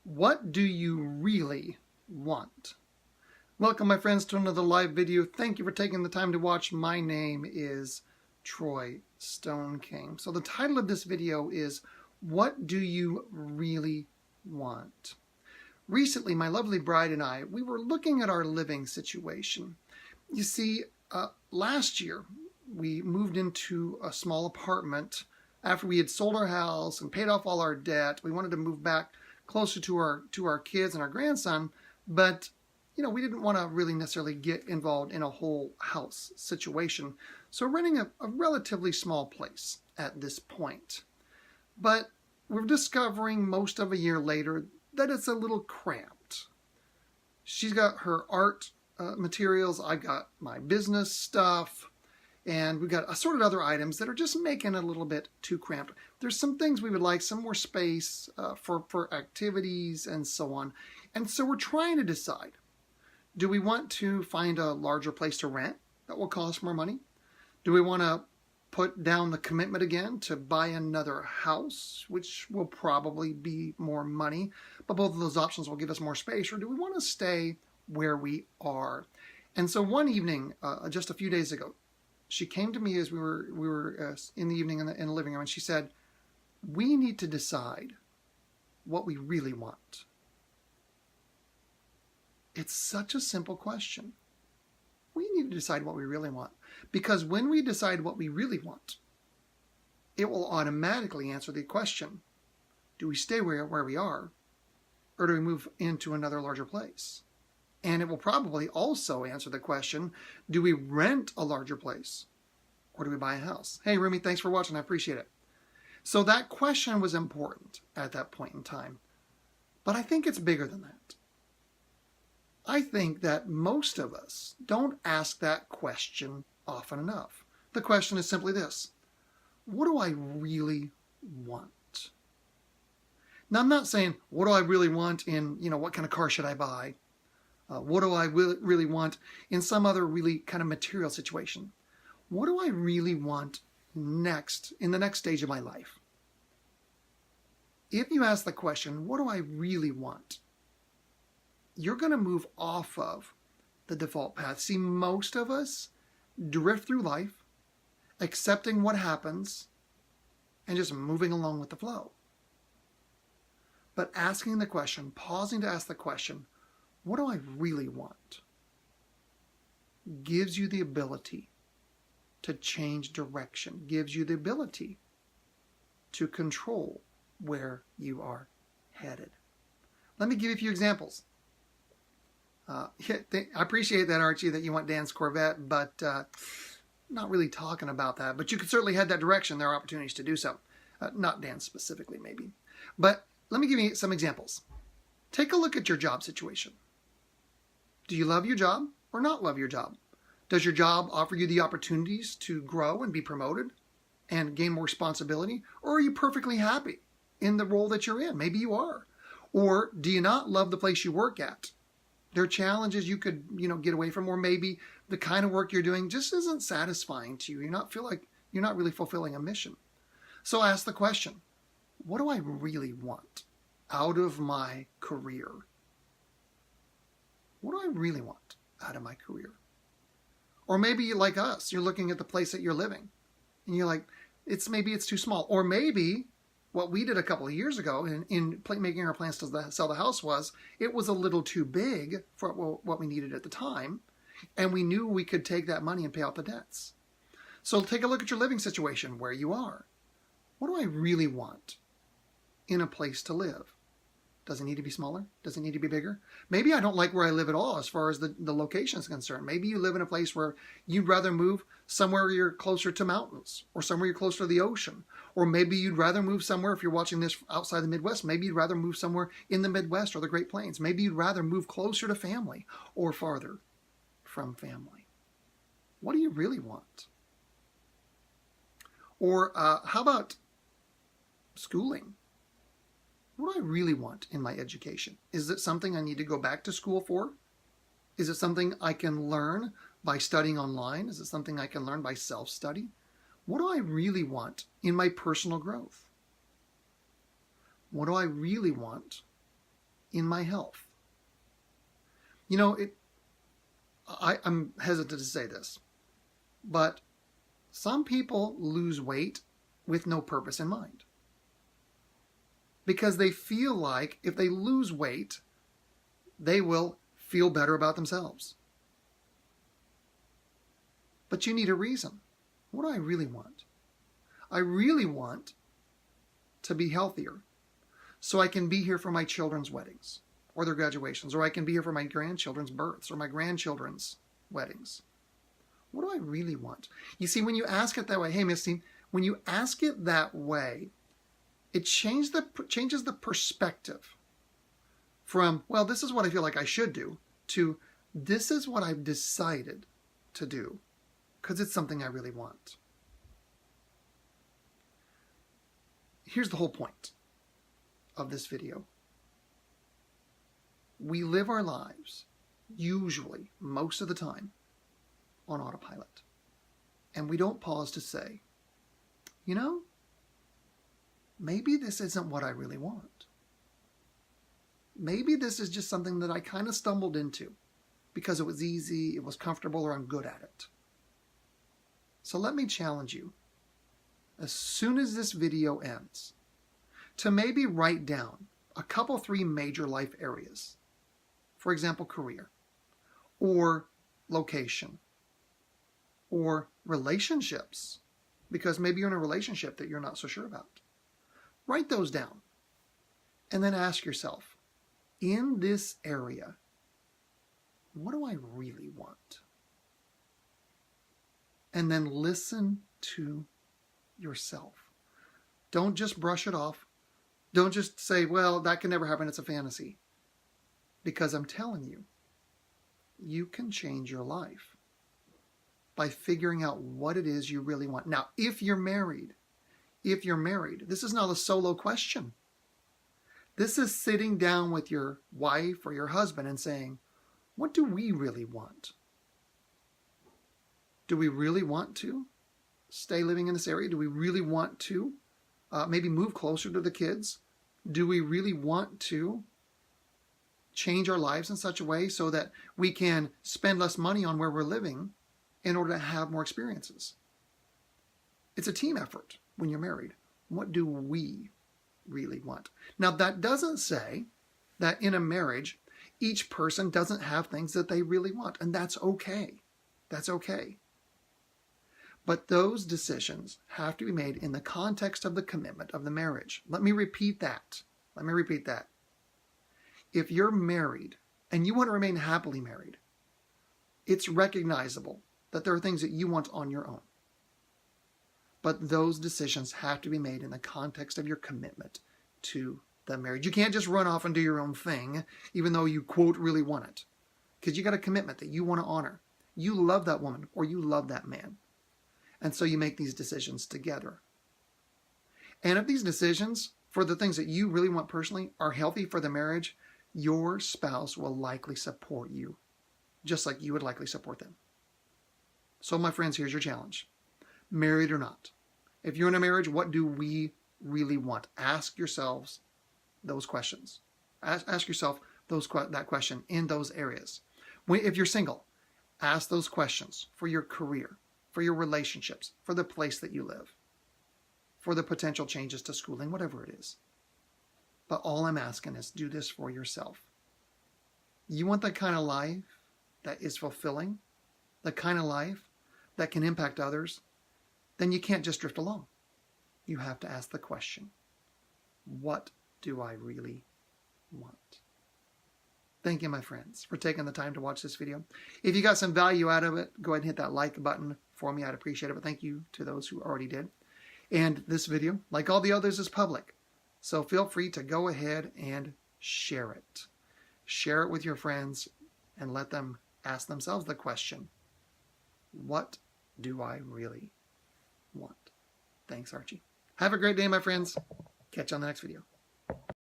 What do you really want? Welcome, my friends, to another live video. Thank you for taking the time to watch. My name is Troy Stone King. So the title of this video is, What Do You Really Want? Recently, my lovely bride and I, we were looking at our living situation. You see, last year, we moved into a small apartment after we had sold our house and paid off all our debt. We wanted to move back closer to our kids and our grandson, but we didn't want to really necessarily get involved in a whole house situation. So we're renting a relatively small place at this point. But we're discovering most of a year later that it's a little cramped. She's got her art materials, I got my business stuff, and we've got assorted other items that are just making it a little bit too cramped. There's some things we would like, some more space for activities and so on. And so we're trying to decide, do we want to find a larger place to rent that will cost more money? Do we want to put down the commitment again to buy another house, which will probably be more money, but both of those options will give us more space? Or do we want to stay where we are? And so one evening, just a few days ago, she came to me as we were in the evening in the living room, and she said, we need to decide what we really want. It's such a simple question. We need to decide what we really want. Because when we decide what we really want, it will automatically answer the question, do we stay where we are, or do we move into another larger place? And it will probably also answer the question, do we rent a larger place, or do we buy a house? Hey, Rumi, thanks for watching. I appreciate it. So that question was important at that point in time. But I think it's bigger than that. I think that most of us don't ask that question often enough. The question is simply this: what do I really want? Now, I'm not saying, what do I really want in, what kind of car should I buy? What do I really want in some other really kind of material situation? What do I really want next, in the next stage of my life? If you ask the question, what do I really want? You're going to move off of the default path. See, most of us drift through life, accepting what happens, and just moving along with the flow. But asking the question, pausing to ask the question, what do I really want, gives you the ability to change direction, gives you the ability to control where you are headed. Let me give you a few examples. I appreciate that, Archie, that you want Dan's Corvette, but not really talking about that. But you could certainly head that direction. There are opportunities to do so. Not Dan specifically, maybe. But let me give you some examples. Take a look at your job situation. Do you love your job or not love your job? Does your job offer you the opportunities to grow and be promoted and gain more responsibility? Or are you perfectly happy in the role that you're in? Maybe you are. Or do you not love the place you work at? There are challenges you could, get away from, or maybe the kind of work you're doing just isn't satisfying to you. Feel like you're not really fulfilling a mission. So ask the question, what do I really want out of my career? What do I really want out of my career? Or maybe like us, you're looking at the place that you're living and you're like, maybe it's too small. Or maybe what we did a couple of years ago in making our plans to sell the house was, it was a little too big for what we needed at the time. And we knew we could take that money and pay out the debts. So take a look at your living situation, where you are. What do I really want in a place to live? Does it need to be smaller? Does it need to be bigger? Maybe I don't like where I live at all as far as the location is concerned. Maybe you live in a place where you'd rather move somewhere where you're closer to mountains, or somewhere you're closer to the ocean. Or maybe you'd rather move somewhere, if you're watching this outside the Midwest, maybe you'd rather move somewhere in the Midwest or the Great Plains. Maybe you'd rather move closer to family or farther from family. What do you really want? Or how about schooling? What do I really want in my education? Is it something I need to go back to school for? Is it something I can learn by studying online? Is it something I can learn by self-study? What do I really want in my personal growth? What do I really want in my health? You know, I'm hesitant to say this, but some people lose weight with no purpose in mind, because they feel like if they lose weight, they will feel better about themselves. But you need a reason. What do I really want? I really want to be healthier so I can be here for my children's weddings or their graduations, or I can be here for my grandchildren's births or my grandchildren's weddings. What do I really want? You see, when you ask it that way, hey, Misty, when you ask it that way, it changes the perspective from, well, this is what I feel like I should do, to this is what I've decided to do because it's something I really want. Here's the whole point of this video. We live our lives, usually, most of the time, on autopilot. And we don't pause to say, you know, maybe this isn't what I really want. Maybe this is just something that I kind of stumbled into because it was easy, it was comfortable, or I'm good at it. So let me challenge you, as soon as this video ends, to maybe write down a couple, 3 major life areas. For example, career, or location, or relationships, because maybe you're in a relationship that you're not so sure about. Write those down, and then ask yourself, in this area, what do I really want? And then listen to yourself. Don't just brush it off. Don't just say, well, that can never happen, it's a fantasy. Because I'm telling you, you can change your life by figuring out what it is you really want. Now, if you're married, this is not a solo question. This is sitting down with your wife or your husband and saying, what do we really want? Do we really want to stay living in this area? Do we really want to maybe move closer to the kids? Do we really want to change our lives in such a way so that we can spend less money on where we're living in order to have more experiences? It's a team effort when you're married. What do we really want? Now, that doesn't say that in a marriage, each person doesn't have things that they really want, and that's okay. That's okay. But those decisions have to be made in the context of the commitment of the marriage. Let me repeat that. If you're married and you want to remain happily married, it's recognizable that there are things that you want on your own. But those decisions have to be made in the context of your commitment to the marriage. You can't just run off and do your own thing, even though you, quote, really want it. Because you got a commitment that you want to honor. You love that woman or you love that man. And so you make these decisions together. And if these decisions for the things that you really want personally are healthy for the marriage, your spouse will likely support you, just like you would likely support them. So my friends, here's your challenge. Married or not, if you're in a marriage, what do we really want? Ask yourselves those questions. Ask yourself that question in those areas. If you're single, ask those questions for your career, for your relationships, for the place that you live, for the potential changes to schooling, whatever it is. But all I'm asking is do this for yourself. You want that kind of life that is fulfilling, the kind of life that can impact others, then you can't just drift along. You have to ask the question, what do I really want? Thank you, my friends, for taking the time to watch this video. If you got some value out of it, go ahead and hit that like button for me. I'd appreciate it. But thank you to those who already did. And this video, like all the others, is public. So feel free to go ahead and share it. Share it with your friends and let them ask themselves the question, what do I really want? Thanks, Archie. Have a great day, my friends. Catch you on the next video.